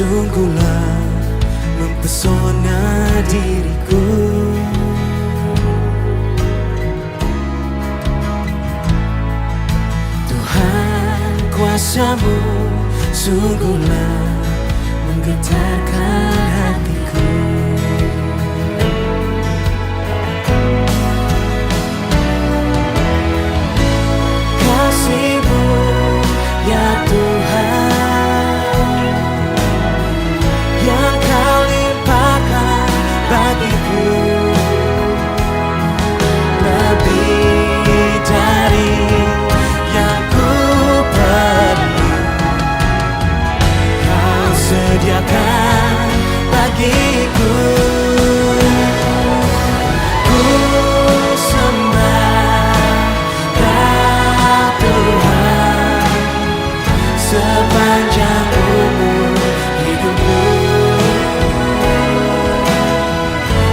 sungguhlah mempesona diriku. Tuhan, kuasa-Mu sungguhlah menggetarkan hatiku. Kasih-Mu ya Tuhan, yang Kau limpahkan bagiku, lebih dari yang ku perlu. Kau sediakan bagiku. Ku sembah Kau Tuhan sepanjang umur hidupku,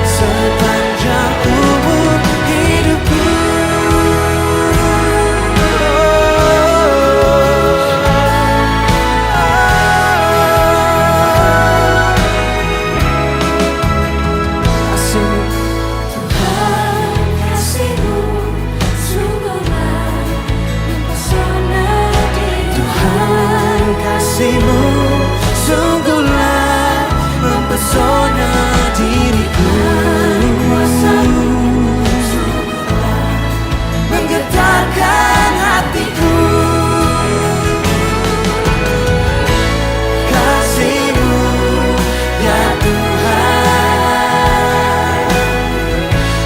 sepanjang umur hidupku. Kasih-Mu sungguhlah mempesona diriku. Kuasa-Mu sungguhlah menggetarkan hatiku. Kasih-Mu ya Tuhan,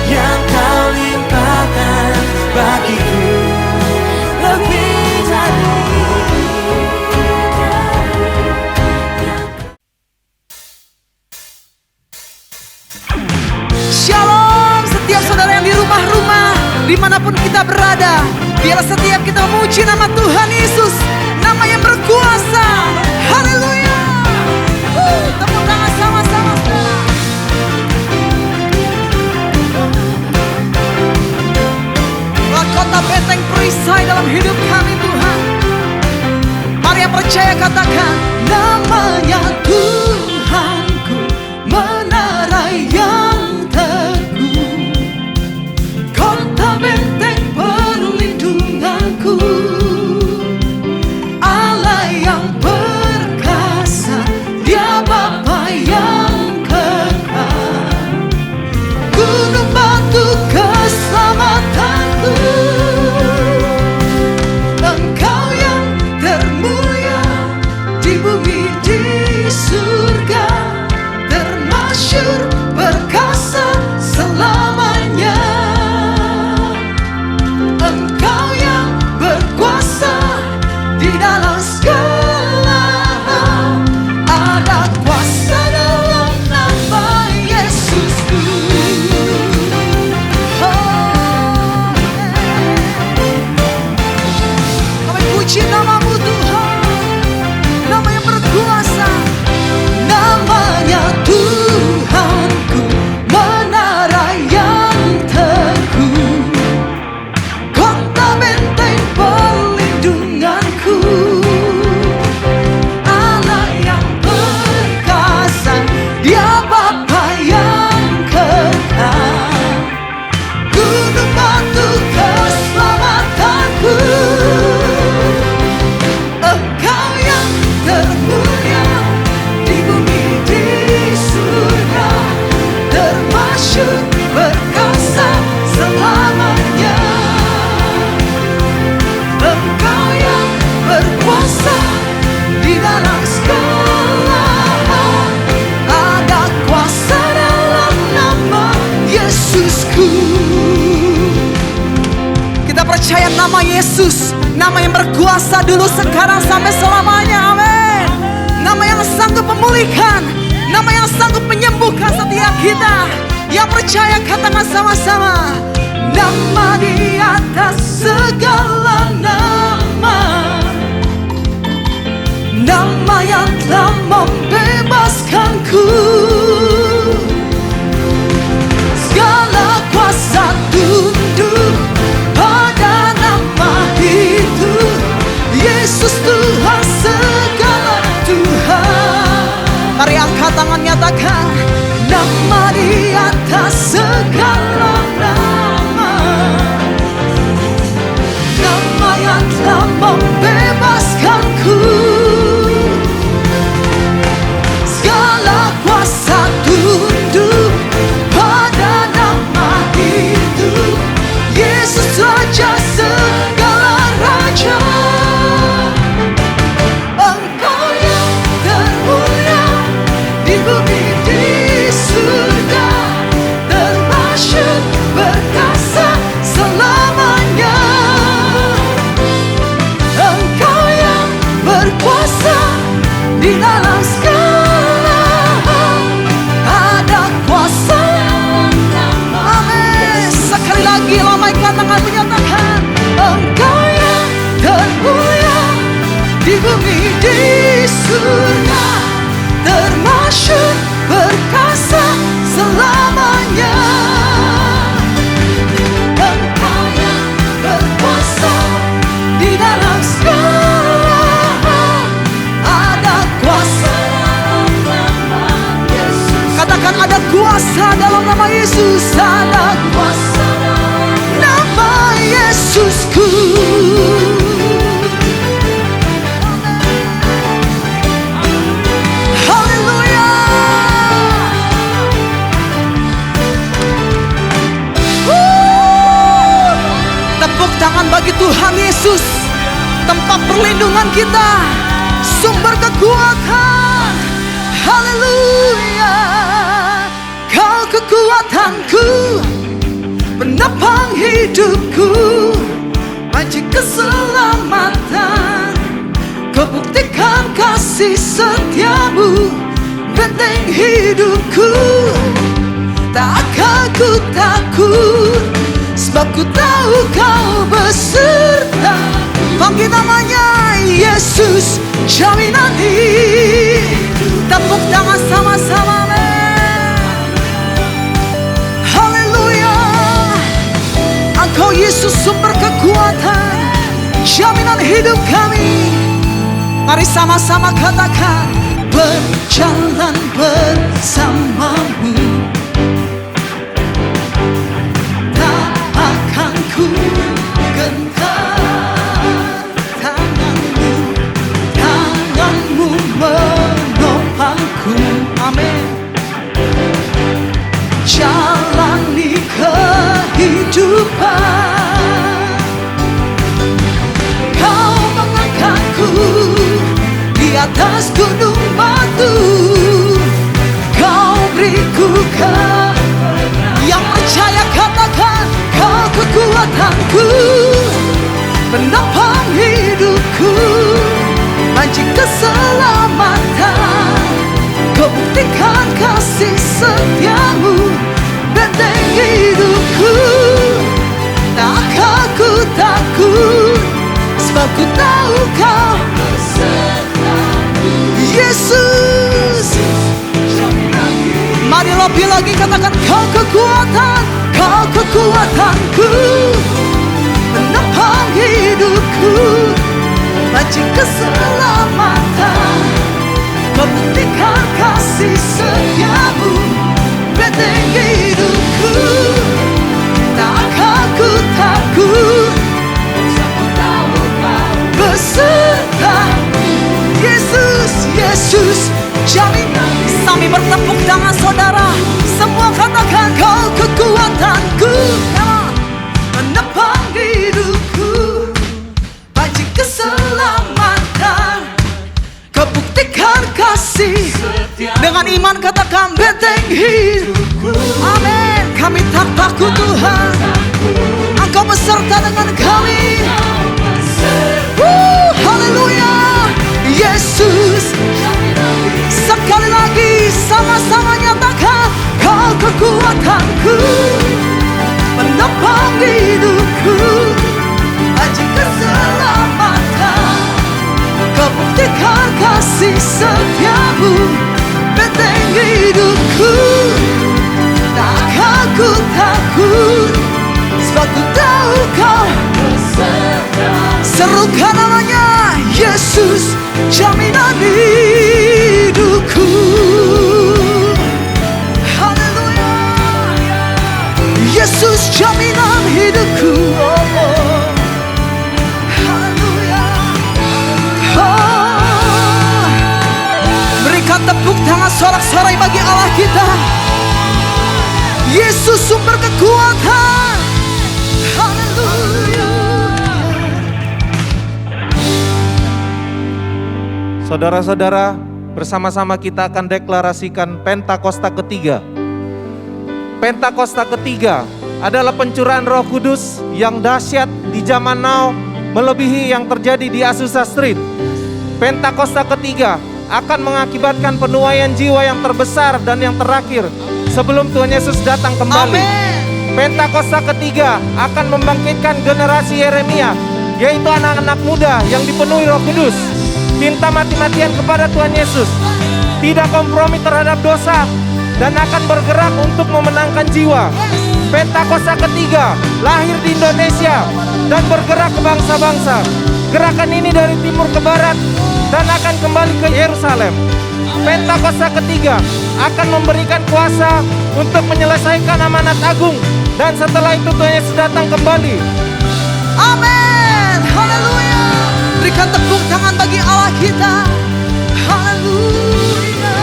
yang Kau limpahkan bagiku, lebih dari. Shalom setiap saudara yang di rumah-rumah, dimanapun kita berada. Biar setiap kita memuji nama Tuhan Yesus, nama yang berkuasa. Haleluya. Tepuk tangan sama-sama saudara. Kota benteng perisai dalam hidup kami Tuhan. Mari yang percaya katakan, namanya Tuhanku, menara yang teguh, kota benteng perlindunganku, Allah yang perkasa, Dia Bapa yang kekal, gunung batu keselamatanku, Engkau yang termulia di bumi di surga, termasyhur perkasa selamanya. Engkau yang berkuasa di dalam segala hal, ada kuasa dalam nama Yesusku. Kami puji nama-Mu Tuhan, nama yang berkuasa. Namanya Tuhanku, menara yang teguh, kota benteng perlindunganku, Allah yang perkasa, Dia Bapa yang kekal, gunung batu keselamatanku, Engkau yang termulia di bumi di surga, termasyhur perkasa selamanya. Engkau yang berkuasa di dalam segala hal, ada kuasa dalam nama Yesusku. Kita percaya nama Yesus, nama yang berkuasa dulu, sekarang, sampai selamanya. Amin. Nama yang sanggup memulihkan, nama yang sanggup menyembuhkan setiap kita. Yang percaya katakan sama-sama, nama di atas segala nama, nama yang telah membebaskanku. Segala kuasa tunduk pada nama itu, Yesus Tuhan segala Tuhan. katakan nama di atas segala nama, nama yang telah membebaskanku. Segala kuasa tunduk pada nama itu, Yesus Raja segala raja. Engkau yang termulia di bumi di surga, termasyhur berkuasa selamanya. Engkau yang berkuasa di dalam segala, ada kuasa. Amin. Sekali lagi lambaikan tangan menyatakan Engkau yang termulia di bumi di surga, termasyhur berkuasa selamanya. Engkau yang berkuasa di dalam segala, ada kuasa dalam nama Yesus. Katakan ada kuasa dalam nama Yesus, ada kuasa dalam nama Yesusku. Haleluya. Tepuk tangan bagi Tuhan Yesus, tempat perlindungan kita, sumber kekuatan. Haleluya. Kau kekuatanku, penopang hidupku, panci keselamatan. Kau buktikan kasih setiamu, benteng hidupku. Tak akan ku takut, sebab ku tahu kau beserta. Panggil namanya Yesus, jaminan hidup. Tepuk tangan sama-sama. Haleluya. Engkau Yesus sumber kekuatan, jaminan hidup kami. Mari sama-sama katakan berjalan bersamamu, tak akan ku gentar. Tanganmu, tanganmu menopangku. Amin. Jalani kehidupan, kau mengangkatku di atas gunung batu. Kau beriku yang percaya katakan kau kekuatanku, penopang hidupku, panci keselamatan. Kau buktikan kasih setiamu, benteng hidupku. Tak akan ku takut, sebab ku tahu kau besertaku. Yesus. Mari lebih lagi katakan kau kekuatan, kau kekuatanku, penopang hidupku, panci keselamatan. Kau buktikan kasih setiamu, benteng hidupku. Tak akan ku takut, sebab ku tahu kau besertaku. Yesus, Yesus, jaminan. Sambil bertepuk tangan saudara, semua katakan kau kekuatanku, menopang hidupku, panci keselamatan. Kau buktikan kasih dengan iman, katakan benteng hidupku. Amin. Kami tak takut Tuhan, Engkau beserta dengan kami. Haleluya. Yesus. Sekali lagi sama-sama nyatakan kau kekuatanku, penopang hidupku, panci keselamatan. Kau buktikan kasih setiamu, benteng hidupku. Tak akan ku takut, sebab ku tahu kau beserta. Serukan namanya Yesus, jaminan hidupku. tangan sorak-sorai bagi Allah kita. Yesus sumber kekuatan. Haleluya. Saudara-saudara, bersama-sama kita akan deklarasikan Pentakosta ketiga. Pentakosta ketiga adalah pencurahan Roh Kudus yang dahsyat di zaman now, melebihi yang terjadi di Azusa Street. Pentakosta ketiga akan mengakibatkan penuaian jiwa yang terbesar dan yang terakhir sebelum Tuhan Yesus datang kembali. Amin. Pentakosta ketiga akan membangkitkan generasi Yeremia, yaitu anak-anak muda yang dipenuhi Roh Kudus, cinta mati-matian kepada Tuhan Yesus, tidak kompromi terhadap dosa, dan akan bergerak untuk memenangkan jiwa. Pentakosta ketiga lahir di Indonesia dan bergerak ke bangsa-bangsa. Gerakan ini dari timur ke barat dan akan kembali ke Yerusalem. Pentakosta ketiga akan memberikan kuasa untuk menyelesaikan amanat agung, dan setelah itu Tuhan Yesus datang kembali. Amin. Haleluya. Berikan tepuk tangan bagi Allah kita. Haleluya.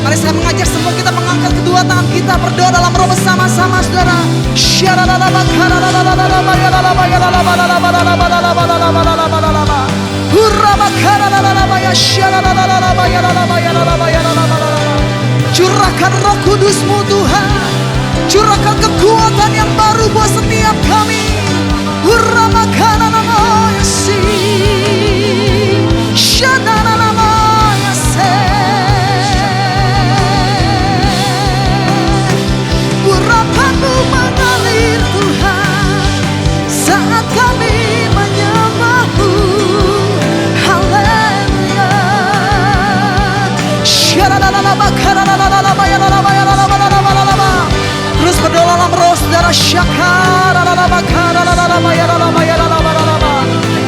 Mari saya mengajak semua kita mengangkat kedua tangan kita, berdoa dalam roh bersama-sama, saudara. Curahkan Roh Kudus-Mu Tuhan. Curahkan kekuatan yang baru buat setiap kami. Urapan-Mu mengalir Tuhan saat kami menyembah-Mu. Haleluya. Terus berdoa dalam roh, saudara.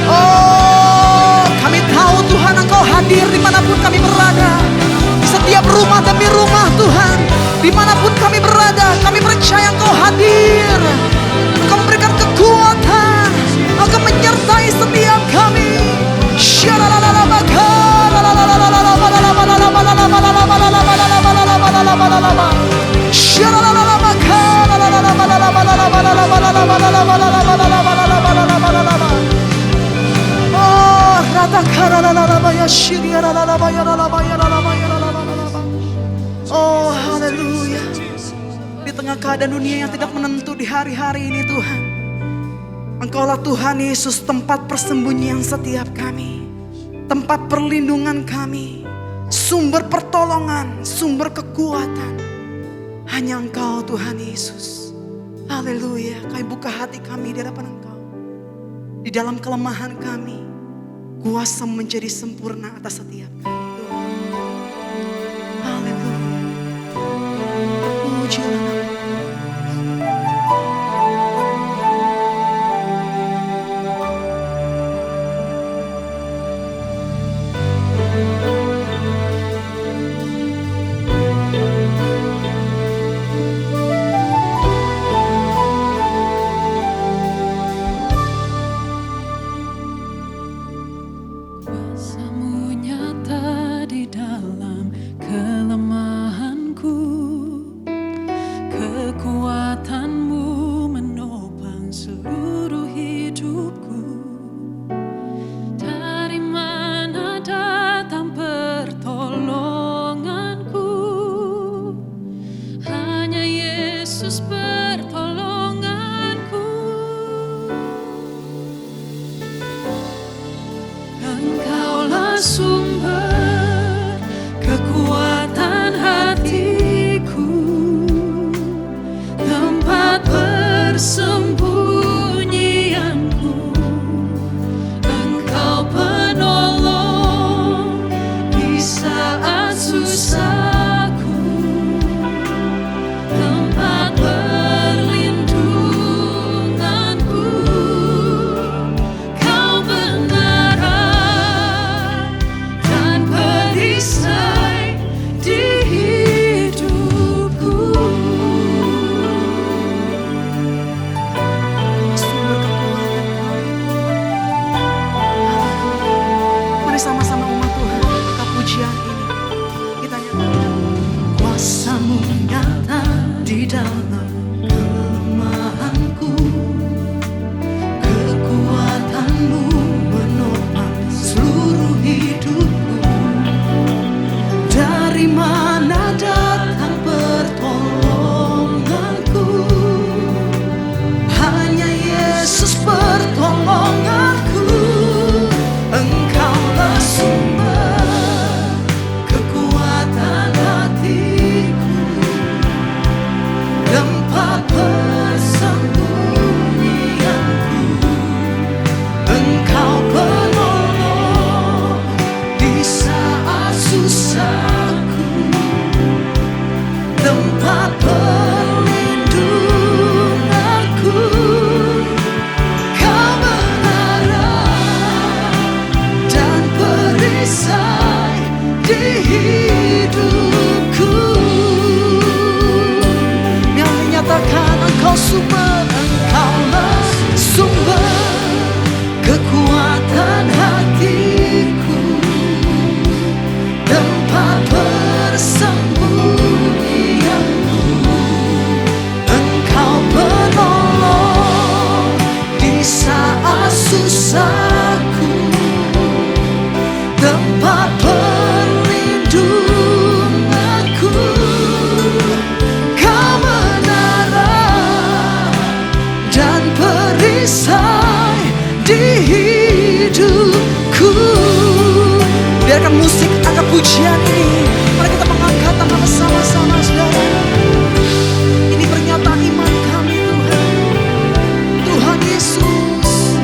Oh, kami tahu Tuhan Engkau hadir dimanapun kami berada, di setiap rumah demi rumah Tuhan. Dimanapun kami berada, kami percaya Engkau hadir. Engkau memberikan kekuatan, Engkau menyertai setiap kami. Oh, haleluya. Di tengah keadaan dunia yang tidak menentu di hari-hari ini Tuhan, Engkaulah Tuhan Yesus tempat persembunyian setiap kami, tempat perlindungan kami, sumber pertolongan, sumber kekuatan. Hanya Engkau Tuhan Yesus. Haleluya. Kami buka hati kami di hadapan Engkau. Di dalam kelemahan kami, kuasa menjadi sempurna atas setiap kami Tuhan. Haleluya. Pujilah nama. Kuasa-Mu nyata di dalam kelemahanku, kekuatan-Mu menopang seluruh hidupku. Dari mana datang pertolonganku? Hanya Yesus pertolonganku. Engkaulah sumber kekuatan hatiku, tempat persembunyianku. Engkau penolong di saat susahku, tempat perlindunganku. Kau benaran dan perisai di hidupku. Sumber kekuatan kami. Mari sama-sama umat Tuhan, angkat pujian ini. susahku, tempat perlindunganku, kebenaran dan perisai di hidupku. Yang menyatakan Engkau sumber, Engkaulah sumber kekuatan hatiku, tempat persembunyianku. Engkau penolong di saat susahku, tempat perlindunganku, kebenaran dan perisai di hidupku. biarkan musik angkat pujian ini. Mari kita mengangkat tangan bersama-sama, saudara. Ini pernyataan iman kami, Tuhan. Tuhan Yesus,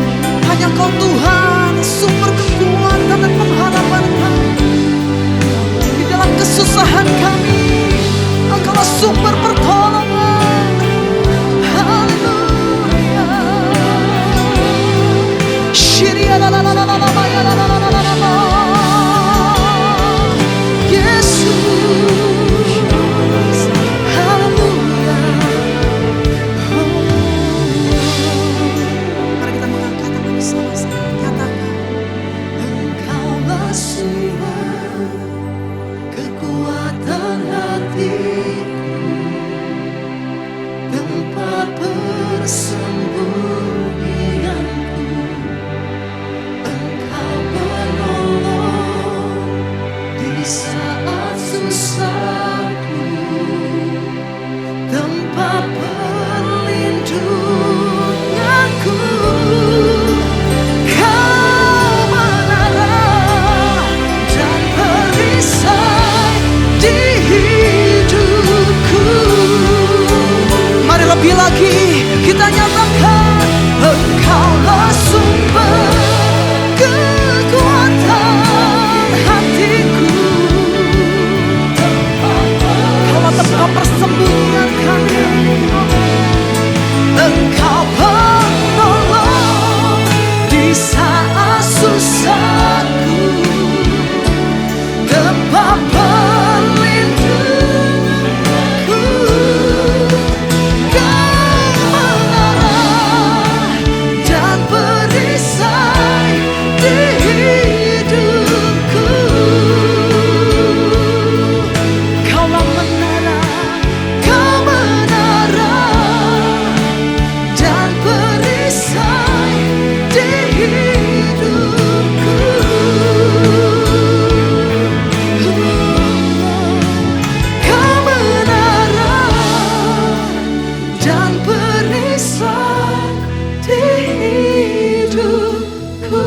hanya Kau Tuhan, sumber kekuatan dan pengharapan kami. Di dalam kesusahan kami, Engkaulah sumber pertolongan. Haleluya. Syiria la la la la la la la la la la la la. Yesus, haleluya. Mari kita mengangkat tangan bersama-sama. Katakan, Engkaulah sumber kekuatan hatiku, tempat persembunyianku. Engkau penolong di saat susahku, tempat perlindunganku. Kebenaran dan perisai di hidupku. mari lebih lagi kita nyatakan, Engkaulah sumber kekuatan hatiku, Kaulah tempat persembunyian kami. Engkau penolong di saat susahku, tempat perlindunganku, kebenaran dan perisai di hidupku. Kaulah menara, Kebenaran dan perisai di hidupku. Kebenaran dan perisai di hidupku.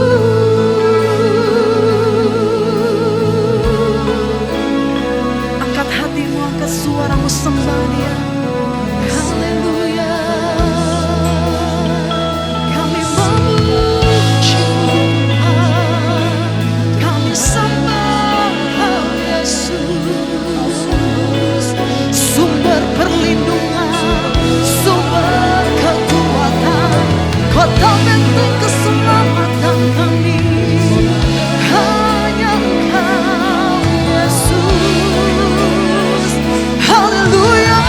angkat hatimu, angkat suaramu, sembah Dia. Haleluya. Kami memuji Tuhan, kami sembah Yesus, sumber perlindungan, sumber kekuatan, kota benteng keselamatan kami. Hanya Engkau Yesus. Haleluya.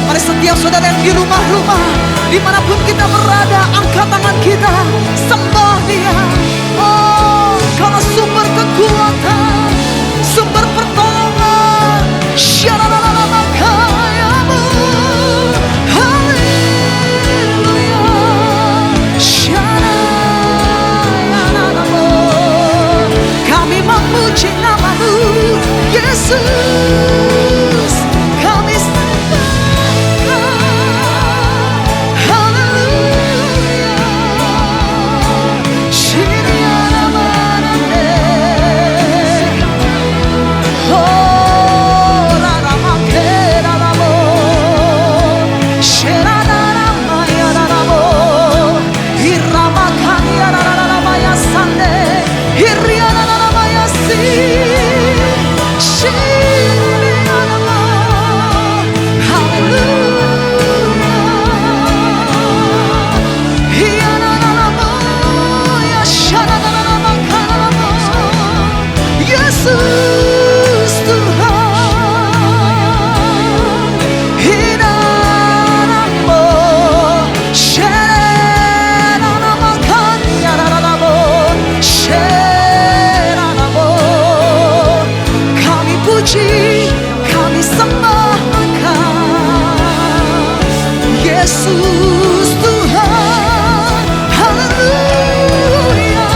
Mari setiap saudara yang di rumah-rumah, dimanapun kita berada, angkat tangan kita, sembah Dia. Oh, Kaulah sumber kekuatan, sumber pertolongan. Syaralalamakayamu. Haleluya. Syaralalamu. Kami memuji nama-Mu, Yesus. Kami sembah. Haleluya. sembah Engkau, Yesus Tuhan. Haleluya.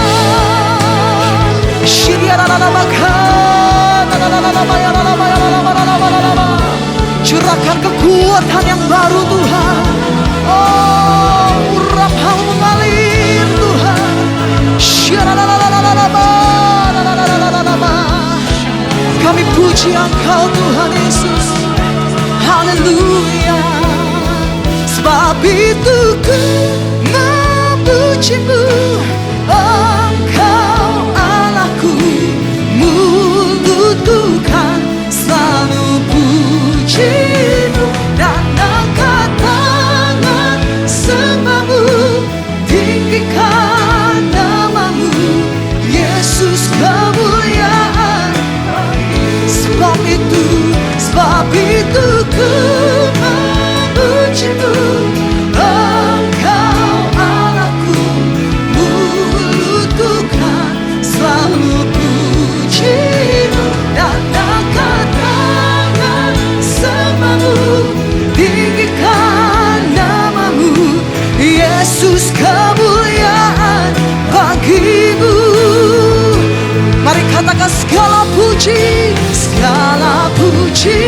Curahkan kekuatan yang baru Tuhan. Oh, urap-Mu mengalir Tuhan. Kami puji Engkau Tuhan Yesus. Haleluya. Sebab itu ku memuji-Mu, Engkau Allahku. Mulutku kan selalu puji-Mu, dan angkat tangan sembah-Mu, tinggikan nama-Mu, Yesus kemuliaan. Sebab itu ku memuji-Mu, Engkau Allahku. Mulutku kan selalu puji-Mu, dan angkat tangan sembah-Mu, tinggikan nama-Mu, Yesus kemuliaan bagi-Mu. Mari katakan segala puji, segala puji,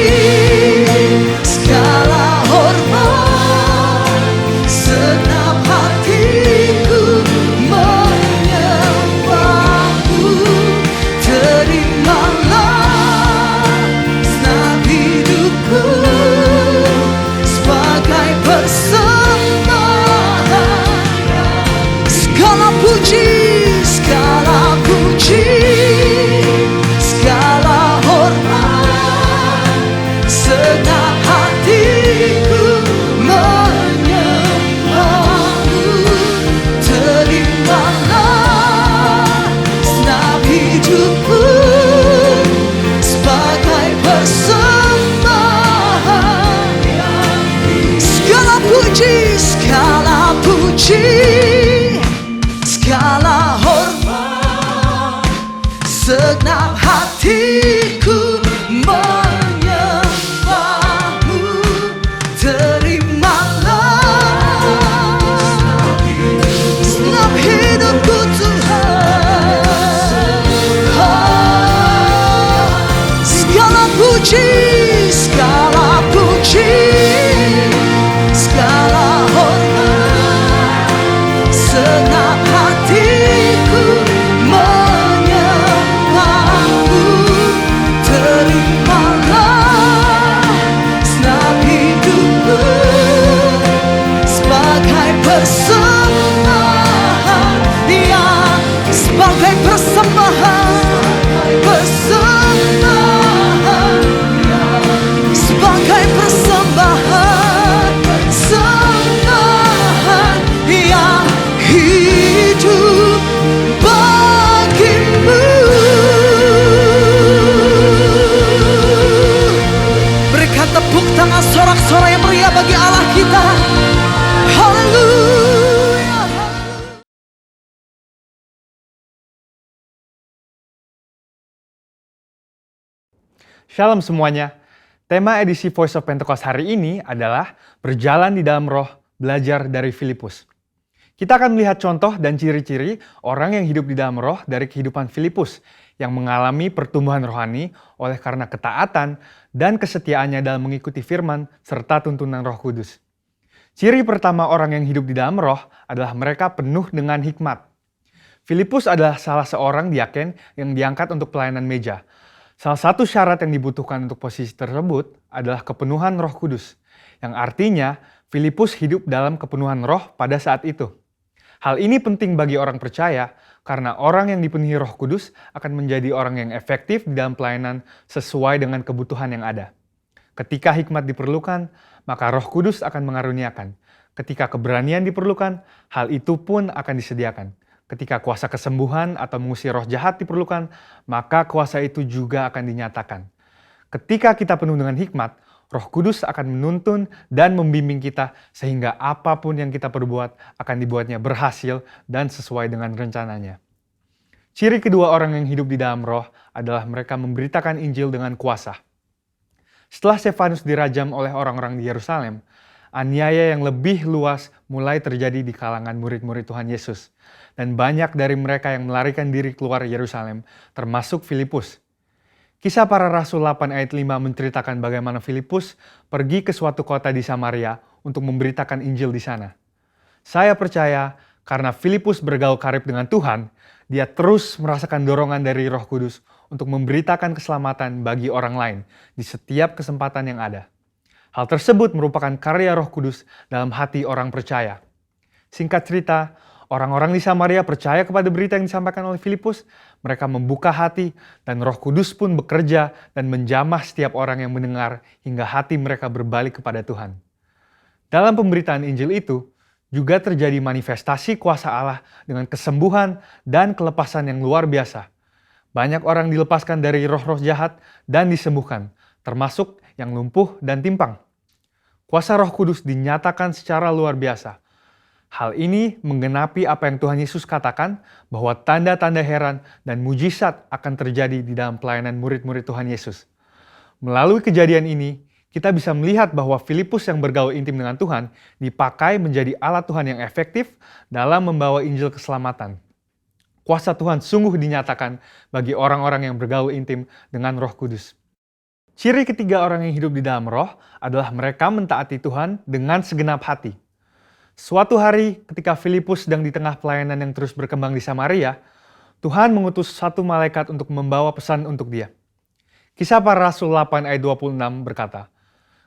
segala hormat, segenap hatiku menyembah-Mu. Terimalah segenap hidupku sebagai persembahan. Segala puji, segala puji, segala hormat, segenap hatiku menyembah-Mu. Terimalah segenap hidupku sebagai persembahan. Segala puji, segala puji, segala hormat, segenap hatiku menyembah-Mu. Terimalah segenap hidupku Tuhan. Segala puji, segala puji, segala hormat, segenap hatiku menyembah-Mu. Terimalah segenap hidupku sebagai persembahan, ya, sebagai persembahan, persembahan, sebagai persembahan, persembahan yang hidup bagi-Mu. Berikan tepuk tangan sorak-sorai yang meriah bagi Allah kita. Haleluya. Shalom semuanya. Tema edisi Voice of Pentecost hari ini adalah berjalan di dalam roh, belajar dari Filipus. Kita akan melihat contoh dan ciri-ciri orang yang hidup di dalam roh dari kehidupan Filipus yang mengalami pertumbuhan rohani oleh karena ketaatan dan kesetiaannya dalam mengikuti firman serta tuntunan Roh Kudus. Ciri pertama orang yang hidup di dalam roh adalah mereka penuh dengan hikmat. Filipus adalah salah seorang diaken yang diangkat untuk pelayanan meja. Salah satu syarat yang dibutuhkan untuk posisi tersebut adalah kepenuhan Roh Kudus, yang artinya Filipus hidup dalam kepenuhan roh pada saat itu. Hal ini penting bagi orang percaya karena orang yang dipenuhi Roh Kudus akan menjadi orang yang efektif di dalam pelayanan sesuai dengan kebutuhan yang ada. Ketika hikmat diperlukan, maka Roh Kudus akan mengaruniakan. Ketika keberanian diperlukan, hal itu pun akan disediakan. Ketika kuasa kesembuhan atau mengusir roh jahat diperlukan, maka kuasa itu juga akan dinyatakan. Ketika kita penuh dengan hikmat, Roh Kudus akan menuntun dan membimbing kita sehingga apapun yang kita perbuat akan dibuatnya berhasil dan sesuai dengan rencananya. Ciri kedua orang yang hidup di dalam roh adalah mereka memberitakan Injil dengan kuasa. Setelah Stefanus dirajam oleh orang-orang di Yerusalem, aniaya yang lebih luas mulai terjadi di kalangan murid-murid Tuhan Yesus. Dan banyak dari mereka yang melarikan diri keluar Yerusalem, termasuk Filipus. Kisah Para Rasul 8 ayat 5 menceritakan bagaimana Filipus pergi ke suatu kota di Samaria untuk memberitakan Injil di sana. Saya percaya karena Filipus bergaul karib dengan Tuhan, dia terus merasakan dorongan dari Roh Kudus untuk memberitakan keselamatan bagi orang lain di setiap kesempatan yang ada. Hal tersebut merupakan karya Roh Kudus dalam hati orang percaya. Singkat cerita, orang-orang di Samaria percaya kepada berita yang disampaikan oleh Filipus. Mereka membuka hati dan Roh Kudus pun bekerja dan menjamah setiap orang yang mendengar hingga hati mereka berbalik kepada Tuhan. Dalam pemberitaan Injil itu, juga terjadi manifestasi kuasa Allah dengan kesembuhan dan kelepasan yang luar biasa. Banyak orang dilepaskan dari roh-roh jahat dan disembuhkan, termasuk yang lumpuh dan timpang. Kuasa Roh Kudus dinyatakan secara luar biasa. Hal ini menggenapi apa yang Tuhan Yesus katakan bahwa tanda-tanda heran dan mujizat akan terjadi di dalam pelayanan murid-murid Tuhan Yesus. Melalui kejadian ini, kita bisa melihat bahwa Filipus yang bergaul intim dengan Tuhan dipakai menjadi alat Tuhan yang efektif dalam membawa Injil keselamatan. Kuasa Tuhan sungguh dinyatakan bagi orang-orang yang bergaul intim dengan Roh Kudus. Ciri ketiga orang yang hidup di dalam Roh adalah mereka mentaati Tuhan dengan segenap hati. Suatu hari ketika Filipus sedang di tengah pelayanan yang terus berkembang di Samaria, Tuhan mengutus satu malaikat untuk membawa pesan untuk dia. Kisah Para Rasul 8 ayat 26 berkata,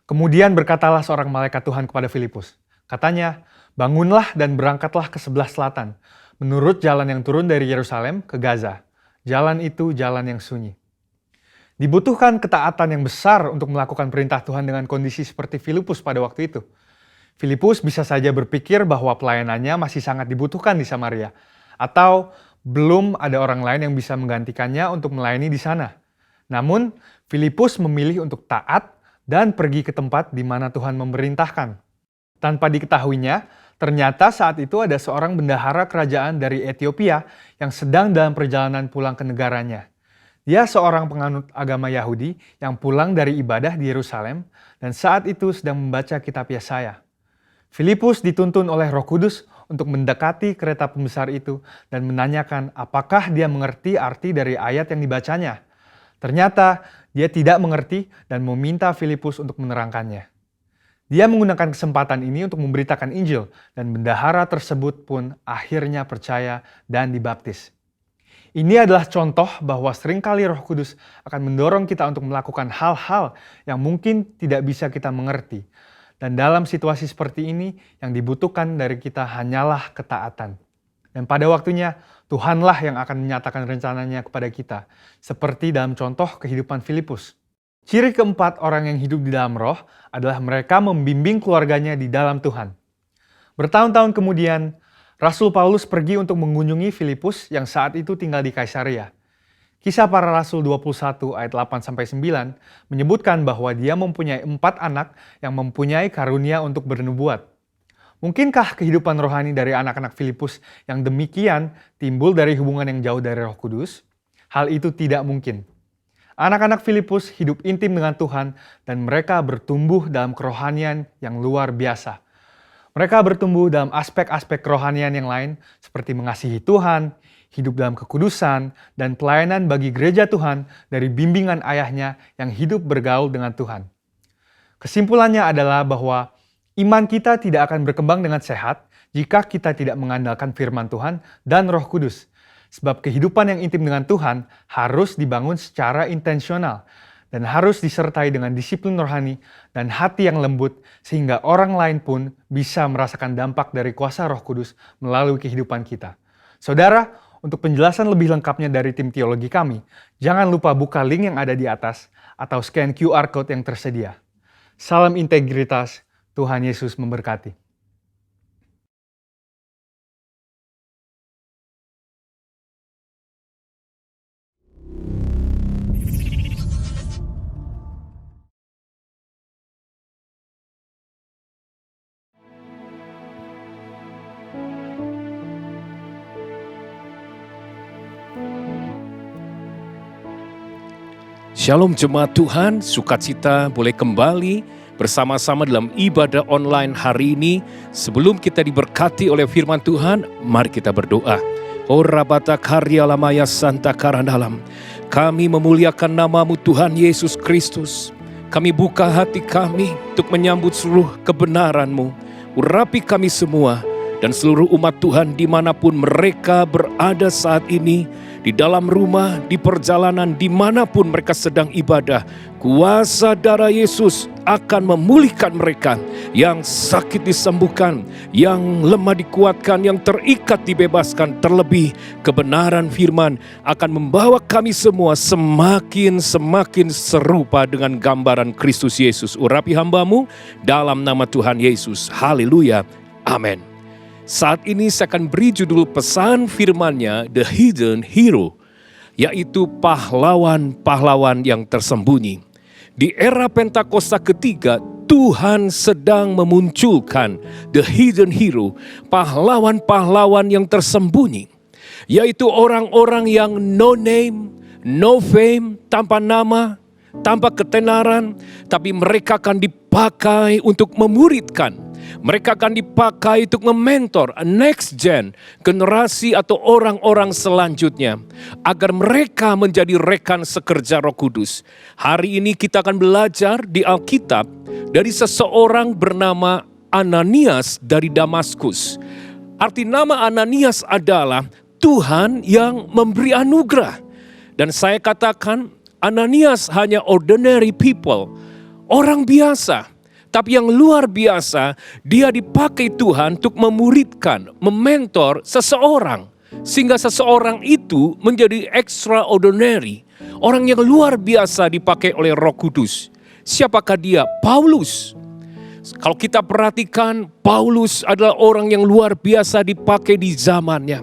"Kemudian berkatalah seorang malaikat Tuhan kepada Filipus. Katanya, bangunlah dan berangkatlah ke sebelah selatan, menurut jalan yang turun dari Yerusalem ke Gaza. Jalan itu jalan yang sunyi." Dibutuhkan ketaatan yang besar untuk melakukan perintah Tuhan dengan kondisi seperti Filipus pada waktu itu. Filipus bisa saja berpikir bahwa pelayanannya masih sangat dibutuhkan di Samaria, atau belum ada orang lain yang bisa menggantikannya untuk melayani di sana. Namun, Filipus memilih untuk taat dan pergi ke tempat di mana Tuhan memerintahkan. Tanpa diketahuinya, ternyata saat itu ada seorang bendahara kerajaan dari Ethiopia yang sedang dalam perjalanan pulang ke negaranya. Dia seorang penganut agama Yahudi yang pulang dari ibadah di Yerusalem dan saat itu sedang membaca kitab Yesaya. Filipus dituntun oleh Roh Kudus untuk mendekati kereta pembesar itu dan menanyakan apakah dia mengerti arti dari ayat yang dibacanya. Ternyata dia tidak mengerti dan meminta Filipus untuk menerangkannya. Dia menggunakan kesempatan ini untuk memberitakan Injil dan bendahara tersebut pun akhirnya percaya dan dibaptis. Ini adalah contoh bahwa seringkali Roh Kudus akan mendorong kita untuk melakukan hal-hal yang mungkin tidak bisa kita mengerti. Dan dalam situasi seperti ini, yang dibutuhkan dari kita hanyalah ketaatan. Dan pada waktunya, Tuhanlah yang akan menyatakan rencananya kepada kita, seperti dalam contoh kehidupan Filipus. Ciri keempat orang yang hidup di dalam Roh adalah mereka membimbing keluarganya di dalam Tuhan. Bertahun-tahun kemudian, Rasul Paulus pergi untuk mengunjungi Filipus yang saat itu tinggal di Kaisaria. Kisah Para Rasul 21 ayat 8-9 menyebutkan bahwa dia mempunyai 4 anak yang mempunyai karunia untuk bernubuat. Mungkinkah kehidupan rohani dari anak-anak Filipus yang demikian timbul dari hubungan yang jauh dari Roh Kudus? Hal itu tidak mungkin. Anak-anak Filipus hidup intim dengan Tuhan dan mereka bertumbuh dalam kerohanian yang luar biasa. Mereka bertumbuh dalam aspek-aspek kerohanian yang lain seperti mengasihi Tuhan, hidup dalam kekudusan, dan pelayanan bagi gereja Tuhan dari bimbingan ayahnya yang hidup bergaul dengan Tuhan. Kesimpulannya adalah bahwa iman kita tidak akan berkembang dengan sehat jika kita tidak mengandalkan firman Tuhan dan Roh Kudus. Sebab kehidupan yang intim dengan Tuhan harus dibangun secara intensional dan harus disertai dengan disiplin rohani dan hati yang lembut sehingga orang lain pun bisa merasakan dampak dari kuasa Roh Kudus melalui kehidupan kita. Saudara, untuk penjelasan lebih lengkapnya dari tim teologi kami, jangan lupa buka link yang ada di atas atau scan QR Code yang tersedia. Salam integritas, Tuhan Yesus memberkati. Shalom jemaat Tuhan, sukacita boleh kembali bersama-sama dalam ibadah online hari ini. Sebelum kita diberkati oleh firman Tuhan, mari kita berdoa. Ora bata karya lamaya santa karandalam. Kami memuliakan namamu Tuhan Yesus Kristus. Kami buka hati kami untuk menyambut seluruh kebenaran-Mu. Urapi kami semua dan seluruh umat Tuhan dimanapun mereka berada saat ini. Di dalam rumah, di perjalanan, dimanapun mereka sedang ibadah. Kuasa darah Yesus akan memulihkan mereka. Yang sakit disembuhkan, yang lemah dikuatkan, yang terikat dibebaskan. Terlebih kebenaran firman akan membawa kami semua semakin serupa dengan gambaran Kristus Yesus. Urapi hamba-Mu dalam nama Tuhan Yesus. Haleluya. Amin. Saat ini saya akan beri judul pesan firman-Nya, The Hidden Hero, yaitu pahlawan-pahlawan yang tersembunyi. Di era Pentakosta ketiga, Tuhan sedang memunculkan The Hidden Hero, pahlawan-pahlawan yang tersembunyi, yaitu orang-orang yang no name, no fame, tanpa nama, tanpa ketenaran, tapi mereka akan dipakai untuk memuridkan. Mereka akan dipakai untuk mementor next gen, generasi atau orang-orang selanjutnya, agar mereka menjadi rekan sekerja Roh Kudus. Hari ini kita akan belajar di Alkitab dari seseorang bernama Ananias dari Damaskus. Arti nama Ananias adalah Tuhan yang memberi anugerah. Dan saya katakan Ananias hanya ordinary people, orang biasa. Tapi yang luar biasa, dia dipakai Tuhan untuk memuridkan, mementor seseorang. Sehingga seseorang itu menjadi extraordinary. Orang yang luar biasa dipakai oleh Roh Kudus. Siapakah dia? Paulus. Kalau kita perhatikan, Paulus adalah orang yang luar biasa dipakai di zamannya.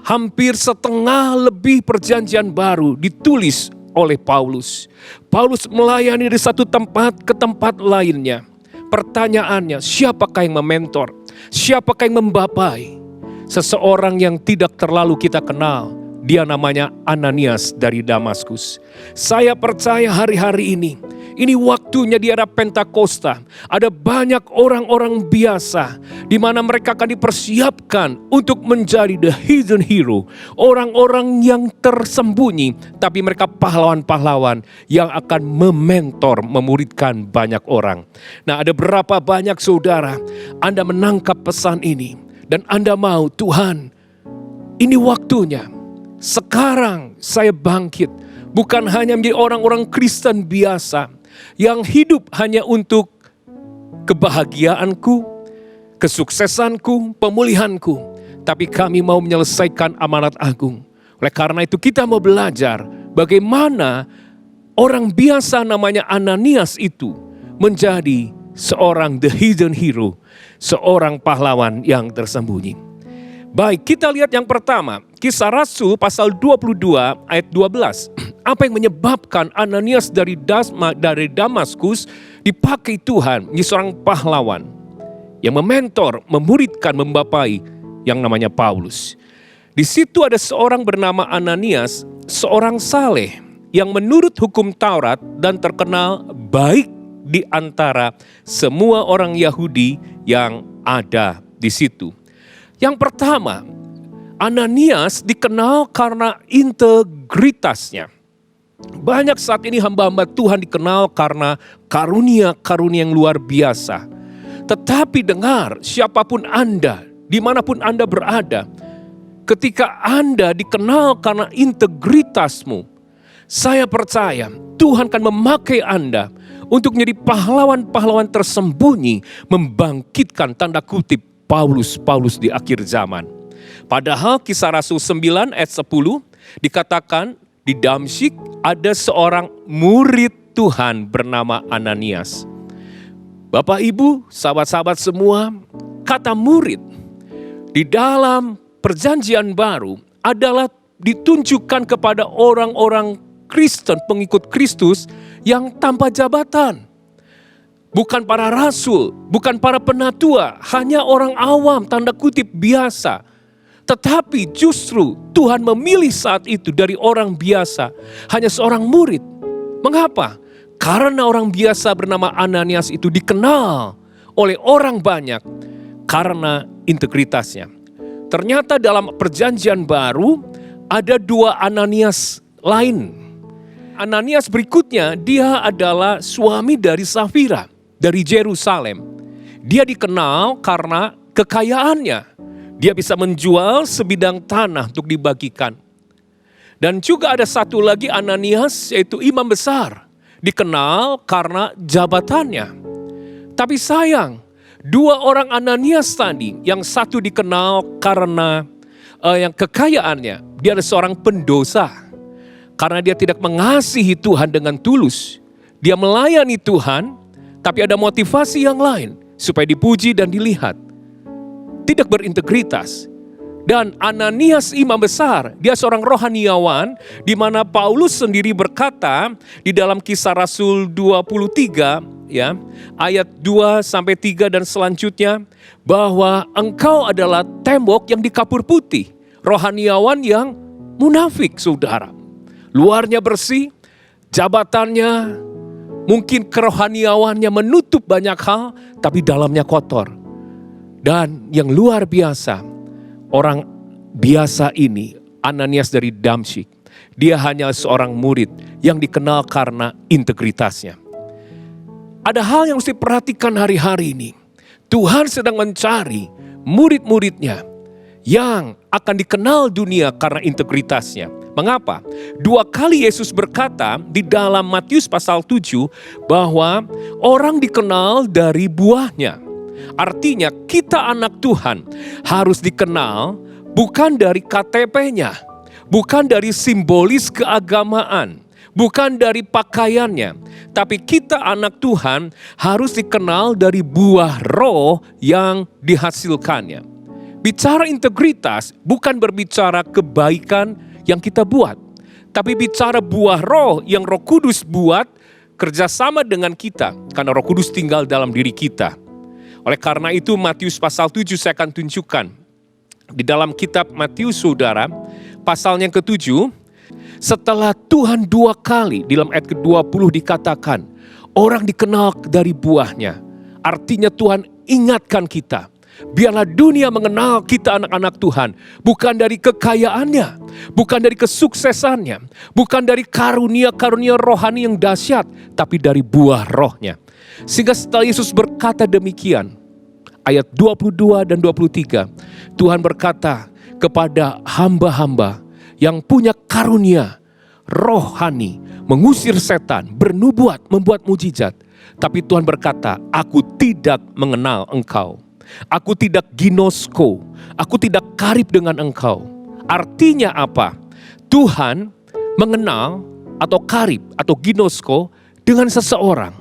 Hampir setengah lebih perjanjian baru ditulis oleh Paulus. Paulus melayani dari satu tempat ke tempat lainnya. Pertanyaannya, siapakah yang mementor? Siapakah yang membapai? Seseorang yang tidak terlalu kita kenal. Dia namanya Ananias dari Damaskus. Saya percaya hari-hari ini waktunya di era Pentakosta. Ada banyak orang-orang biasa di mana mereka akan dipersiapkan untuk menjadi the hidden hero. Orang-orang yang tersembunyi, tapi mereka pahlawan-pahlawan yang akan mementor, memuridkan banyak orang. Nah, ada berapa banyak saudara Anda menangkap pesan ini dan Anda mau, Tuhan, ini waktunya. Sekarang saya bangkit, bukan hanya menjadi orang-orang Kristen biasa yang hidup hanya untuk kebahagiaanku, kesuksesanku, pemulihanku, tapi kami mau menyelesaikan amanat agung. Oleh karena itu kita mau belajar bagaimana orang biasa namanya Ananias itu menjadi seorang the hidden hero, seorang pahlawan yang tersembunyi. Baik, kita lihat yang pertama, Kisah Rasul pasal 22 ayat 12. Apa yang menyebabkan Ananias dari Damaskus dipakai Tuhan menjadi seorang pahlawan yang mementor, memuridkan, membapai yang namanya Paulus. Di situ ada seorang bernama Ananias, seorang saleh yang menurut hukum Taurat dan terkenal baik di antara semua orang Yahudi yang ada di situ. Yang pertama, Ananias dikenal karena integritasnya. Banyak saat ini hamba-hamba Tuhan dikenal karena karunia-karunia yang luar biasa. Tetapi dengar, siapapun Anda, dimanapun Anda berada, ketika Anda dikenal karena integritasmu, saya percaya Tuhan akan memakai Anda untuk menjadi pahlawan-pahlawan tersembunyi, membangkitkan tanda kutip Paulus di akhir zaman. Padahal Kisah Rasul 9 ayat 10 dikatakan di Damsyik ada seorang murid Tuhan bernama Ananias. Bapak Ibu, sahabat-sahabat semua, kata murid di dalam perjanjian baru adalah ditunjukkan kepada orang-orang Kristen, pengikut Kristus yang tanpa jabatan. Bukan para rasul, bukan para penatua, hanya orang awam, tanda kutip biasa. Tetapi justru Tuhan memilih saat itu dari orang biasa, hanya seorang murid. Mengapa? Karena orang biasa bernama Ananias itu dikenal oleh orang banyak karena integritasnya. Ternyata dalam perjanjian baru ada 2 Ananias lain. Ananias berikutnya, dia adalah suami dari Safira dari Yerusalem. Dia dikenal karena kekayaannya. Dia bisa menjual sebidang tanah untuk dibagikan. Dan juga ada satu lagi Ananias, yaitu imam besar. Dikenal karena jabatannya. Tapi sayang, 2 orang Ananias tadi, yang satu dikenal karena yang kekayaannya, dia adalah seorang pendosa. Karena dia tidak mengasihi Tuhan dengan tulus. Dia melayani Tuhan, tapi ada motivasi yang lain, supaya dipuji dan dilihat. Tidak berintegritas. Dan Ananias imam besar, dia seorang rohaniawan, di mana Paulus sendiri berkata di dalam Kisah Rasul 23, ya, ayat 2-3 dan selanjutnya, bahwa engkau adalah tembok yang dikapur putih, rohaniawan yang munafik, saudara. Luarnya bersih, jabatannya, mungkin kerohaniawannya menutup banyak hal, tapi dalamnya kotor. Dan yang luar biasa, orang biasa ini, Ananias dari Damsyik, dia hanya seorang murid yang dikenal karena integritasnya. Ada hal yang harus diperhatikan hari-hari ini. Tuhan sedang mencari murid-muridnya yang akan dikenal dunia karena integritasnya. Mengapa? 2 kali Yesus berkata di dalam Matius pasal 7 bahwa orang dikenal dari buahnya. Artinya kita anak Tuhan harus dikenal bukan dari KTP-nya, bukan dari simbolis keagamaan, bukan dari pakaiannya. Tapi kita anak Tuhan harus dikenal dari buah roh yang dihasilkannya. Bicara integritas bukan berbicara kebaikan yang kita buat, tapi bicara buah roh yang Roh Kudus buat kerjasama dengan kita, karena Roh Kudus tinggal dalam diri kita. Oleh karena itu Matius pasal 7 saya akan tunjukkan. Di dalam kitab Matius, saudara, pasal yang ke-7, setelah Tuhan 2 kali, di dalam ayat ke-20 dikatakan, orang dikenal dari buahnya. Artinya Tuhan ingatkan kita, biarlah dunia mengenal kita anak-anak Tuhan, bukan dari kekayaannya, bukan dari kesuksesannya, bukan dari karunia-karunia rohani yang dahsyat, tapi dari buah rohnya. Sehingga setelah Yesus berkata demikian, ayat 22 dan 23, Tuhan berkata kepada hamba-hamba yang punya karunia rohani, mengusir setan, bernubuat, membuat mujizat. Tapi Tuhan berkata, aku tidak mengenal engkau. Aku tidak ginosko, aku tidak karib dengan engkau. Artinya apa? Tuhan mengenal atau karib atau ginosko dengan seseorang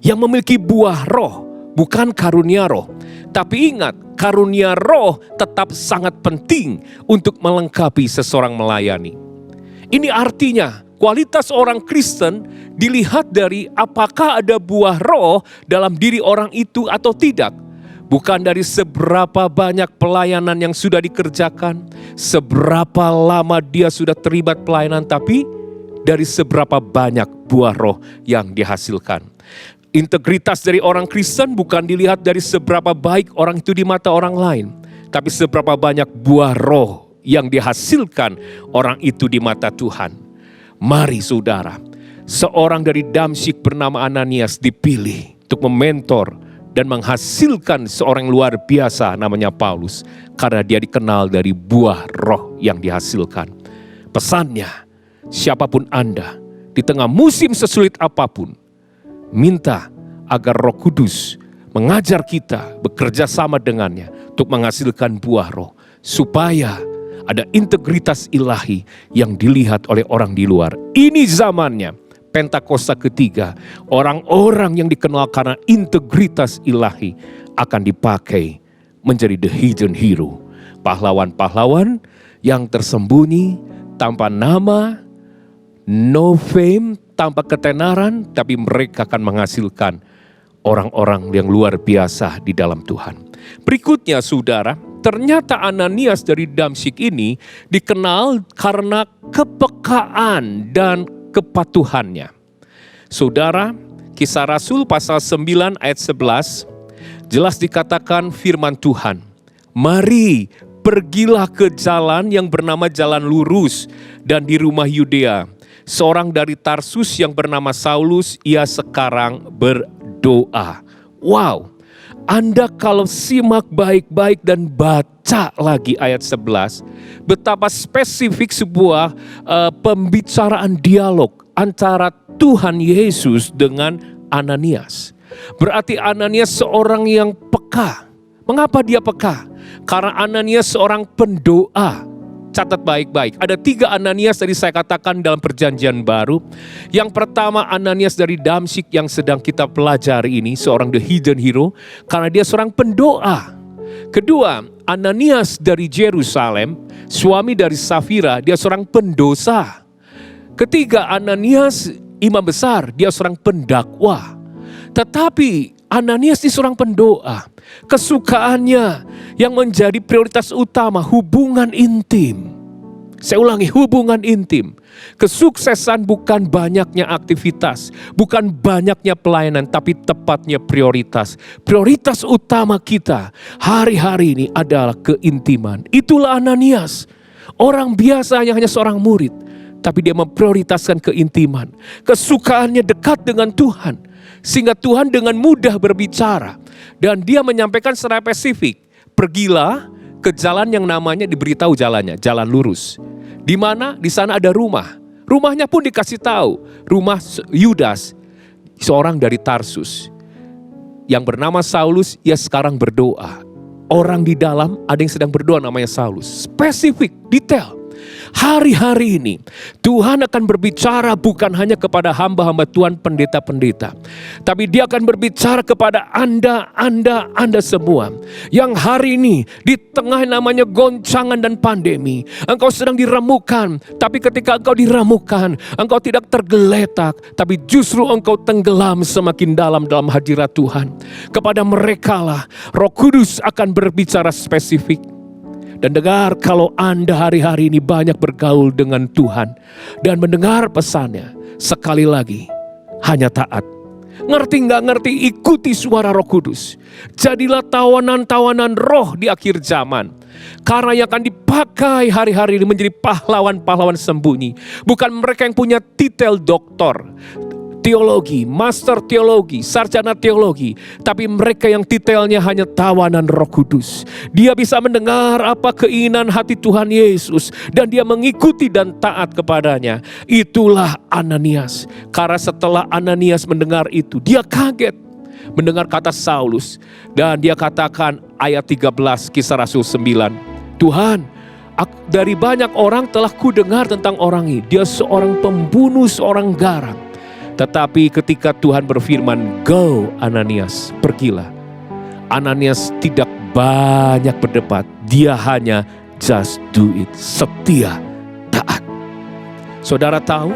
yang memiliki buah roh, bukan karunia roh. Tapi ingat, karunia roh tetap sangat penting untuk melengkapi seseorang melayani. Ini artinya kualitas orang Kristen dilihat dari apakah ada buah roh dalam diri orang itu atau tidak. Bukan dari seberapa banyak pelayanan yang sudah dikerjakan, seberapa lama dia sudah terlibat pelayanan, tapi dari seberapa banyak buah roh yang dihasilkan. Integritas dari orang Kristen bukan dilihat dari seberapa baik orang itu di mata orang lain, tapi seberapa banyak buah roh yang dihasilkan orang itu di mata Tuhan. Mari saudara, seorang dari Damsyik bernama Ananias dipilih untuk mementor dan menghasilkan seorang luar biasa namanya Paulus, karena dia dikenal dari buah roh yang dihasilkan. Pesannya, siapapun Anda, di tengah musim sesulit apapun, minta agar Roh Kudus mengajar kita bekerja sama dengannya untuk menghasilkan buah roh, supaya ada integritas ilahi yang dilihat oleh orang di luar. Ini zamannya, Pentakosta ketiga, orang-orang yang dikenal karena integritas ilahi akan dipakai menjadi the hidden hero. Pahlawan-pahlawan yang tersembunyi tanpa nama, no fame, tanpa ketenaran, tapi mereka akan menghasilkan orang-orang yang luar biasa di dalam Tuhan. Berikutnya saudara, ternyata Ananias dari Damsyik ini dikenal karena kepekaan dan kepatuhannya. Saudara, Kisah Rasul pasal 9 ayat 11, jelas dikatakan firman Tuhan, "Mari, pergilah ke jalan yang bernama jalan lurus, dan di rumah Yudea, seorang dari Tarsus yang bernama Saulus, ia sekarang berdoa." Wow, Anda kalau simak baik-baik dan baca lagi ayat 11, betapa spesifik sebuah pembicaraan dialog antara Tuhan Yesus dengan Ananias. Berarti Ananias seorang yang peka. Mengapa dia peka? Karena Ananias seorang pendoa. Catat baik-baik. Ada 3 Ananias tadi saya katakan dalam perjanjian baru. Yang pertama Ananias dari Damsyik yang sedang kita pelajari ini. Seorang the hidden hero. Karena dia seorang pendoa. Kedua, Ananias dari Yerusalem. Suami dari Safira. Dia seorang pendosa. Ketiga, Ananias imam besar. Dia seorang pendakwa. Tetapi Ananias ini seorang pendoa. Kesukaannya yang menjadi prioritas utama hubungan intim. Saya ulangi, hubungan intim. Kesuksesan bukan banyaknya aktivitas, bukan banyaknya pelayanan, tapi tepatnya prioritas. Prioritas utama kita hari-hari ini adalah keintiman. Itulah Ananias. Orang biasa yang hanya seorang murid, tapi dia memprioritaskan keintiman. Kesukaannya dekat dengan Tuhan. Sehingga Tuhan dengan mudah berbicara. Dan dia menyampaikan secara spesifik. Pergilah ke jalan yang namanya diberitahu jalannya. Jalan lurus. Di mana? Di sana ada rumah. Rumahnya pun dikasih tahu. Rumah Yudas. Seorang dari Tarsus. Yang bernama Saulus. Ia sekarang berdoa. Orang di dalam ada yang sedang berdoa namanya Saulus. Spesifik, detail. Hari-hari ini Tuhan akan berbicara bukan hanya kepada hamba-hamba Tuhan, pendeta-pendeta, tapi dia akan berbicara kepada Anda semua yang hari ini di tengah namanya goncangan dan pandemi. Engkau sedang diramukan, tapi ketika engkau diramukan, engkau tidak tergeletak, tapi justru engkau tenggelam semakin dalam hadirat Tuhan. Kepada mereka lah Roh Kudus akan berbicara spesifik. Dan dengar, kalau Anda hari-hari ini banyak bergaul dengan Tuhan dan mendengar pesannya, sekali lagi, hanya taat. Ngerti nggak ngerti, ikuti suara Roh Kudus. Jadilah tawanan-tawanan roh di akhir zaman. Karena yang akan dipakai hari-hari ini menjadi pahlawan-pahlawan sembunyi. Bukan mereka yang punya titel doktor, teologi, master teologi, sarjana teologi, tapi mereka yang titelnya hanya tawanan Roh Kudus. Dia bisa mendengar apa keinginan hati Tuhan Yesus dan dia mengikuti dan taat kepadanya. Itulah Ananias. Karena setelah Ananias mendengar itu, dia kaget mendengar kata Saulus dan dia katakan ayat 13 Kisah Rasul 9, "Tuhan, dari banyak orang telah kudengar tentang orang ini. Dia seorang pembunuh, seorang garang. Tetapi ketika Tuhan berfirman, 'Go Ananias, pergilah.' Ananias tidak banyak berdebat. Dia hanya just do it. Setia, taat." Saudara tahu,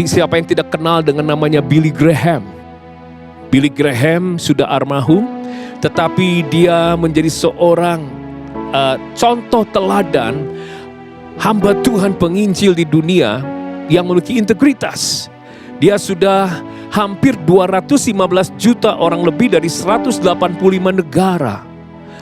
siapa yang tidak kenal dengan namanya Billy Graham? Billy Graham sudah almarhum, tetapi dia menjadi seorang contoh teladan hamba Tuhan penginjil di dunia yang memiliki integritas. Dia sudah hampir 215 juta orang lebih dari 185 negara.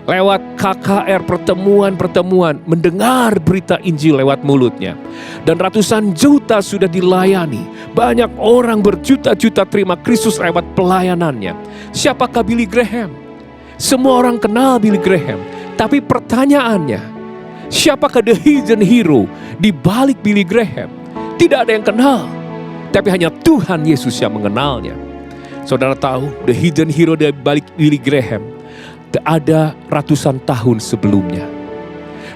Lewat KKR, pertemuan-pertemuan, mendengar berita Injil lewat mulutnya. Dan ratusan juta sudah dilayani. Banyak orang berjuta-juta terima Kristus lewat pelayanannya. Siapakah Billy Graham? Semua orang kenal Billy Graham. Tapi pertanyaannya, siapakah the hidden hero di balik Billy Graham? Tidak ada yang kenal. Tapi hanya Tuhan Yesus yang mengenalnya. Saudara tahu, the hidden hero dari balik Billy Graham ada ratusan tahun sebelumnya.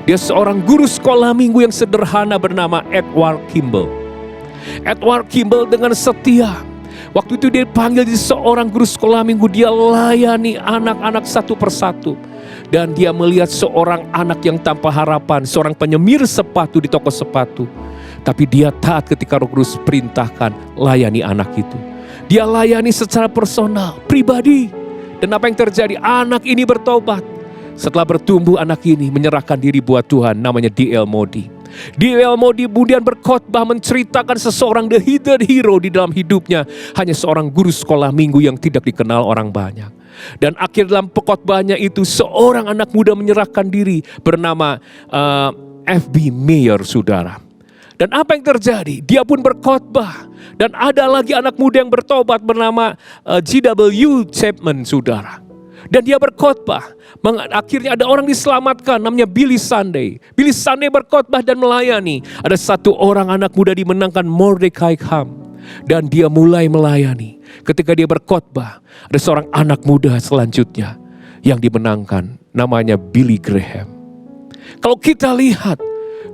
Dia seorang guru sekolah minggu yang sederhana bernama Edward Kimball. Edward Kimball dengan setia, waktu itu dia dipanggil jadi seorang guru sekolah minggu, dia layani anak-anak satu persatu. Dan dia melihat seorang anak yang tanpa harapan, seorang penyemir sepatu di toko sepatu. Tapi dia taat ketika Roh Kudus perintahkan, layani anak itu. Dia layani secara personal, pribadi. Dan apa yang terjadi? Anak ini bertobat. Setelah bertumbuh, anak ini menyerahkan diri buat Tuhan, namanya D.L. Moody. D.L. Moody kemudian berkhotbah menceritakan seseorang the hidden hero di dalam hidupnya, hanya seorang guru sekolah minggu yang tidak dikenal orang banyak. Dan akhir dalam pengkhotbahnya itu, seorang anak muda menyerahkan diri bernama F.B. Meyer, saudara. Dan apa yang terjadi? Dia pun berkhotbah. Dan ada lagi anak muda yang bertobat bernama G.W. Chapman, saudara. Dan dia berkhotbah. Akhirnya ada orang diselamatkan, namanya Billy Sunday. Billy Sunday berkhotbah dan melayani. Ada satu orang anak muda dimenangkan, Mordecai Ham. Dan dia mulai melayani. Ketika dia berkhotbah, ada seorang anak muda selanjutnya yang dimenangkan, namanya Billy Graham. Kalau kita lihat,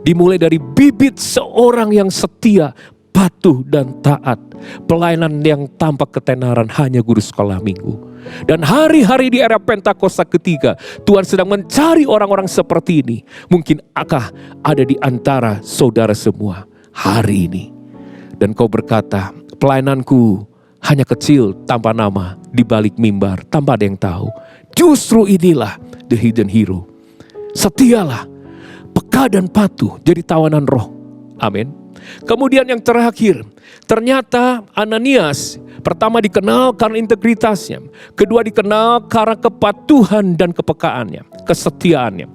dimulai dari bibit seorang yang setia, patuh dan taat. Pelayanan yang tanpa ketenaran, hanya guru sekolah minggu. Dan hari-hari di era Pentakosta ketiga, Tuhan sedang mencari orang-orang seperti ini. Mungkin akan ada di antara saudara semua hari ini. Dan kau berkata, pelayananku hanya kecil tanpa nama di balik mimbar, tanpa ada yang tahu. Justru inilah the hidden hero. Setialah, peka dan patuh, jadi tawanan roh. Amin. Kemudian yang terakhir, ternyata Ananias pertama dikenal karena integritasnya, kedua dikenal karena kepatuhan dan kepekaannya, kesetiaannya.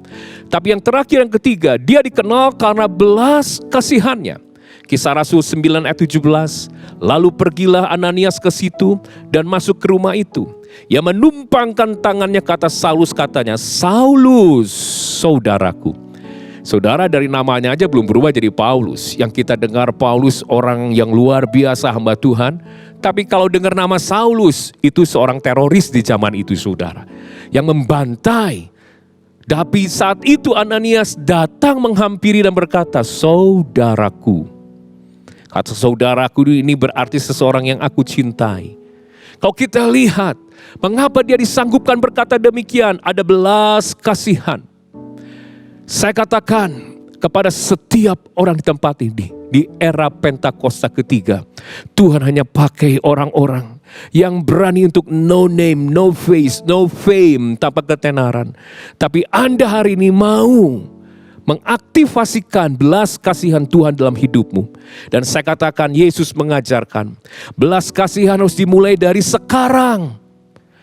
Tapi yang terakhir, yang ketiga, dia dikenal karena belas kasihannya. Kisah Rasul 9 ayat 17, lalu pergilah Ananias ke situ dan masuk ke rumah itu. Ia menumpangkan tangannya ke atas Saulus, katanya, Saulus, saudaraku. Saudara, dari namanya aja belum berubah jadi Paulus. Yang kita dengar Paulus orang yang luar biasa, hamba Tuhan. Tapi kalau dengar nama Saulus, itu seorang teroris di zaman itu, saudara. Yang membantai. Tapi saat itu Ananias datang menghampiri dan berkata, saudaraku. Kata saudaraku ini berarti seseorang yang aku cintai. Kalau kita lihat, mengapa dia disanggupkan berkata demikian? Ada belas kasihan. Saya katakan kepada setiap orang di tempat ini, di era Pentakosta ketiga, Tuhan hanya pakai orang-orang yang berani untuk no name, no face, no fame, tanpa ketenaran. Tapi Anda hari ini mau mengaktifasikan belas kasihan Tuhan dalam hidupmu. Dan saya katakan, Yesus mengajarkan, belas kasihan harus dimulai dari sekarang.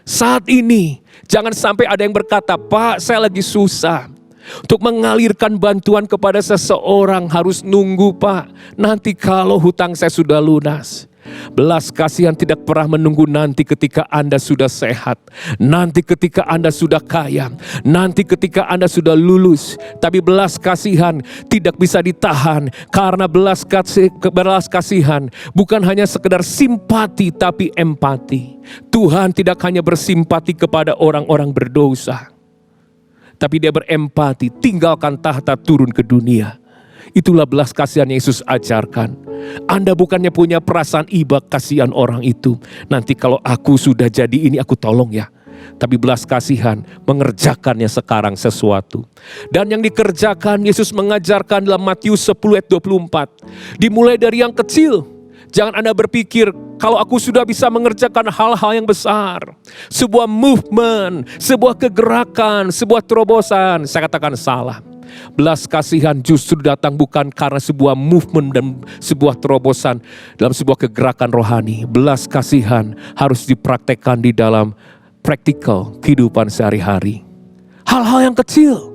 Saat ini, jangan sampai ada yang berkata, Pak, saya lagi susah. Untuk mengalirkan bantuan kepada seseorang harus nunggu, Pak. Nanti kalau hutang saya sudah lunas. Belas kasihan tidak pernah menunggu nanti ketika Anda sudah sehat. Nanti ketika Anda sudah kaya. Nanti ketika Anda sudah lulus. Tapi belas kasihan tidak bisa ditahan. Karena belas kasihan bukan hanya sekedar simpati, tapi empati. Tuhan tidak hanya bersimpati kepada orang-orang berdosa, tapi dia berempati, tinggalkan tahta turun ke dunia. Itulah belas kasihan Yesus ajarkan. Anda bukannya punya perasaan iba kasihan orang itu. Nanti kalau aku sudah jadi ini aku tolong ya. Tapi belas kasihan mengerjakannya sekarang sesuatu. Dan yang dikerjakan Yesus mengajarkan dalam Matius 10 ayat 24. Dimulai dari yang kecil. Jangan Anda berpikir kalau aku sudah bisa mengerjakan hal-hal yang besar. Sebuah movement, sebuah kegerakan, sebuah terobosan. Saya katakan salah. Belas kasihan justru datang bukan karena sebuah movement dan sebuah terobosan dalam sebuah kegerakan rohani. Belas kasihan harus dipraktekkan di dalam praktikal kehidupan sehari-hari. Hal-hal yang kecil.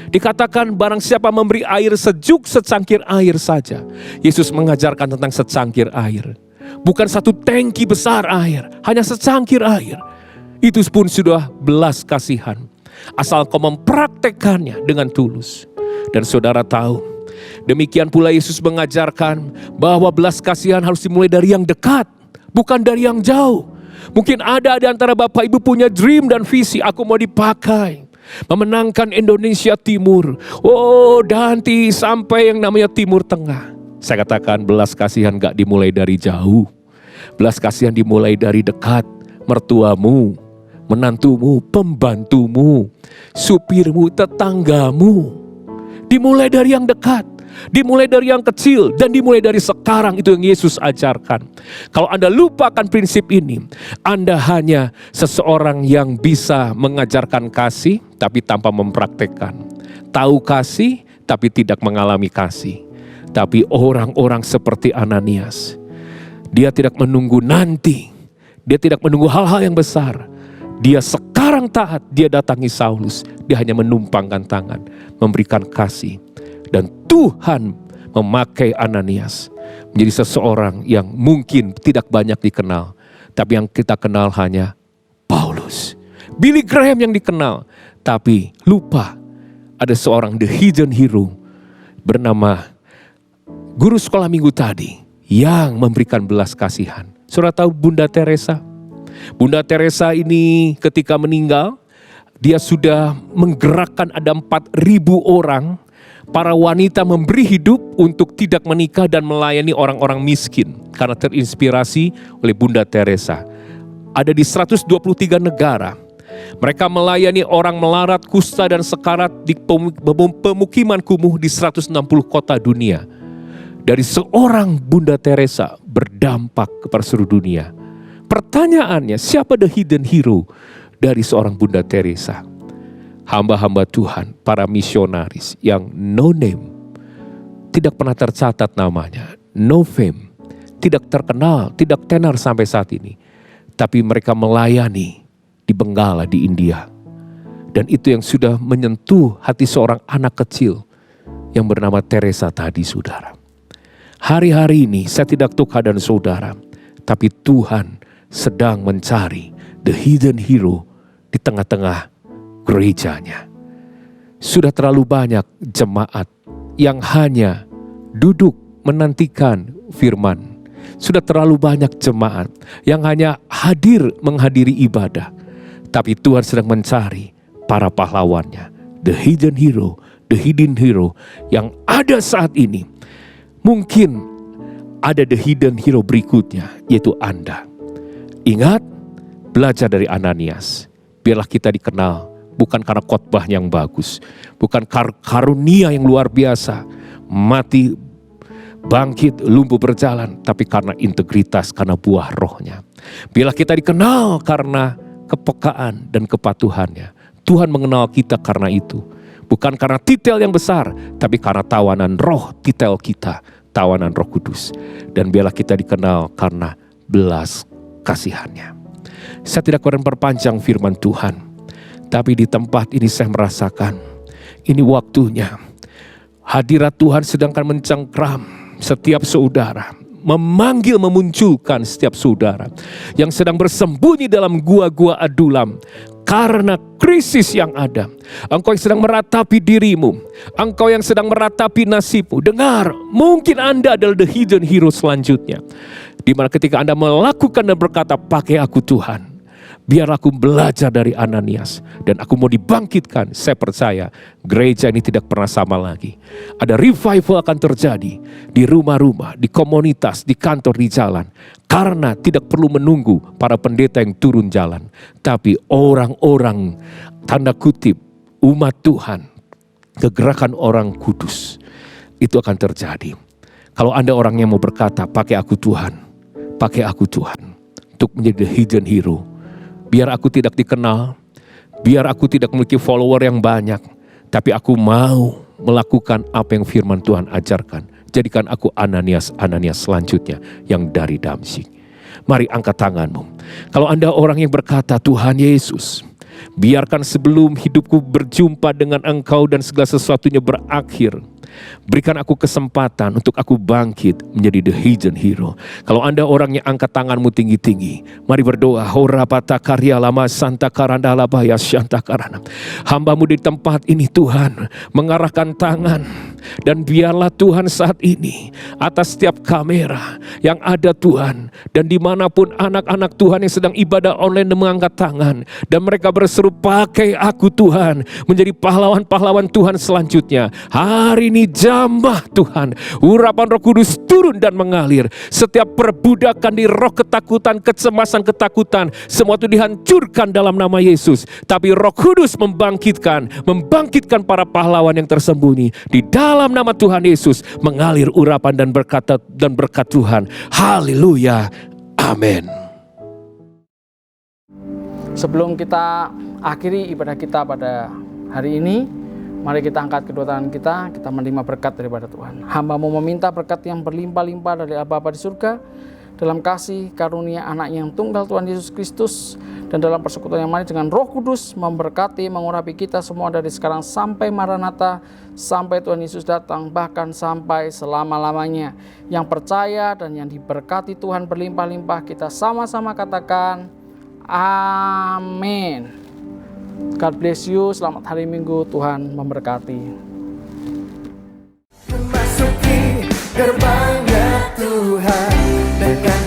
Dikatakan barang siapa memberi air sejuk secangkir air saja. Yesus mengajarkan tentang secangkir air. Bukan satu tangki besar air, hanya secangkir air. Itu pun sudah belas kasihan. Asal kau mempraktekannya dengan tulus. Dan saudara tahu, demikian pula Yesus mengajarkan bahwa belas kasihan harus dimulai dari yang dekat, bukan dari yang jauh. Mungkin ada di antara Bapak Ibu punya dream dan visi, aku mau dipakai memenangkan Indonesia Timur. Oh, nanti sampai yang namanya Timur Tengah. Saya katakan belas kasihan gak dimulai dari jauh. Belas kasihan dimulai dari dekat. Mertuamu, menantumu, pembantumu, supirmu, tetanggamu. Dimulai dari yang dekat. Dimulai dari yang kecil dan dimulai dari sekarang. Itu yang Yesus ajarkan. Kalau Anda lupakan prinsip ini, Anda hanya seseorang yang bisa mengajarkan kasih tapi tanpa mempraktekkan. Tahu kasih, tapi tidak mengalami kasih. Tapi orang-orang seperti Ananias, dia tidak menunggu nanti. Dia tidak menunggu hal-hal yang besar. Dia sekarang taat, dia datangi Saulus. Dia hanya menumpangkan tangan, memberikan kasih. Dan Tuhan memakai Ananias menjadi seseorang yang mungkin tidak banyak dikenal. Tapi yang kita kenal hanya Paulus. Billy Graham yang dikenal. Tapi lupa ada seorang the hidden hero bernama guru sekolah minggu tadi yang memberikan belas kasihan. Saudara tahu Bunda Teresa? Bunda Teresa ini ketika meninggal, dia sudah menggerakkan ada 4.000 orang, para wanita memberi hidup untuk tidak menikah dan melayani orang-orang miskin. Karena terinspirasi oleh Bunda Teresa. Ada di 123 negara. Mereka melayani orang melarat, kusta dan sekarat di pemukiman kumuh di 160 kota dunia. Dari seorang Bunda Teresa berdampak kepada seluruh dunia. Pertanyaannya, siapa the hidden hero dari seorang Bunda Teresa? Hamba-hamba Tuhan, para misionaris yang no name, tidak pernah tercatat namanya, no fame, tidak terkenal, tidak tenar sampai saat ini. Tapi mereka melayani di Benggala, di India. Dan itu yang sudah menyentuh hati seorang anak kecil yang bernama Teresa tadi, saudara. Hari-hari ini saya tidak tahu keadaan saudara, tapi Tuhan sedang mencari the hidden hero di tengah-tengah gerejanya. Sudah terlalu banyak jemaat yang hanya duduk menantikan firman. Sudah terlalu banyak jemaat yang hanya hadir menghadiri ibadah. Tapi Tuhan sedang mencari para pahlawannya. The hidden hero yang ada saat ini. Mungkin ada the hidden hero berikutnya, yaitu Anda. Ingat, belajar dari Ananias. Biarlah kita dikenal bukan karena khotbah yang bagus, bukan karunia yang luar biasa, mati, bangkit, lumpuh berjalan, tapi karena integritas, karena buah rohnya. Biarlah kita dikenal karena kepekaan dan kepatuhannya. Tuhan mengenal kita karena itu. Bukan karena titel yang besar, tapi karena tawanan roh titel kita, tawanan Roh Kudus. Dan biarlah kita dikenal karena belas kasihannya. Saya tidak akan perpanjang firman Tuhan, tapi di tempat ini saya merasakan ini waktunya hadirat Tuhan sedangkan mencengkram setiap saudara, memanggil, memunculkan setiap saudara yang sedang bersembunyi dalam gua-gua adulam karena krisis yang ada. Engkau yang sedang meratapi dirimu, engkau yang sedang meratapi nasibmu, dengar, mungkin Anda adalah the hidden hero selanjutnya. Di mana ketika Anda melakukan dan berkata, pakai aku Tuhan, biar aku belajar dari Ananias dan aku mau dibangkitkan. Saya percaya gereja ini tidak pernah sama lagi. Ada revival akan terjadi di rumah-rumah, di komunitas, di kantor, di jalan. Karena tidak perlu menunggu para pendeta yang turun jalan, tapi orang-orang tanda kutip umat Tuhan, kegerakan orang kudus itu akan terjadi. Kalau Anda orang yang mau berkata, pakai aku Tuhan, pakai aku Tuhan untuk menjadi the hidden hero. Biar aku tidak dikenal, biar aku tidak memiliki follower yang banyak, tapi aku mau melakukan apa yang firman Tuhan ajarkan. Jadikan aku Ananias selanjutnya yang dari Damsyik. Mari angkat tanganmu. Kalau Anda orang yang berkata, Tuhan Yesus, biarkan sebelum hidupku berjumpa dengan Engkau dan segala sesuatunya berakhir, berikan aku kesempatan untuk aku bangkit menjadi the hidden hero. Kalau Anda orang yang angkat tanganmu tinggi-tinggi, mari berdoa. Horapata karya lama santa karanda labaya shanta karana. Hambamu di tempat ini Tuhan mengarahkan tangan, dan biarlah Tuhan saat ini atas setiap kamera yang ada Tuhan, dan dimanapun anak-anak Tuhan yang sedang ibadah online mengangkat tangan, dan mereka berseru, pakai aku Tuhan menjadi pahlawan-pahlawan Tuhan selanjutnya. Hari ini jamah Tuhan, urapan Roh Kudus turun dan mengalir. Setiap perbudakan di roh ketakutan, kecemasan, ketakutan, semua itu dihancurkan dalam nama Yesus. Tapi Roh Kudus membangkitkan para pahlawan yang tersembunyi. Di dalam nama Tuhan Yesus mengalir urapan dan berkat Tuhan. Haleluya. Amin. Sebelum kita akhiri ibadah kita pada Hari ini, mari kita angkat kedua tangan kita menerima berkat daripada Tuhan. Hamba-Mu meminta berkat yang berlimpah-limpah dari Bapa di surga, dalam kasih karunia anak yang tunggal Tuhan Yesus Kristus, dan dalam persekutuan yang manis dengan Roh Kudus, memberkati, mengurapi kita semua dari sekarang sampai Maranatha, sampai Tuhan Yesus datang, bahkan sampai selama-lamanya. Yang percaya dan yang diberkati Tuhan berlimpah-limpah, kita sama-sama katakan, amin. God bless you, selamat hari Minggu, Tuhan memberkati. Memasuki gerbangnya Tuhan dengan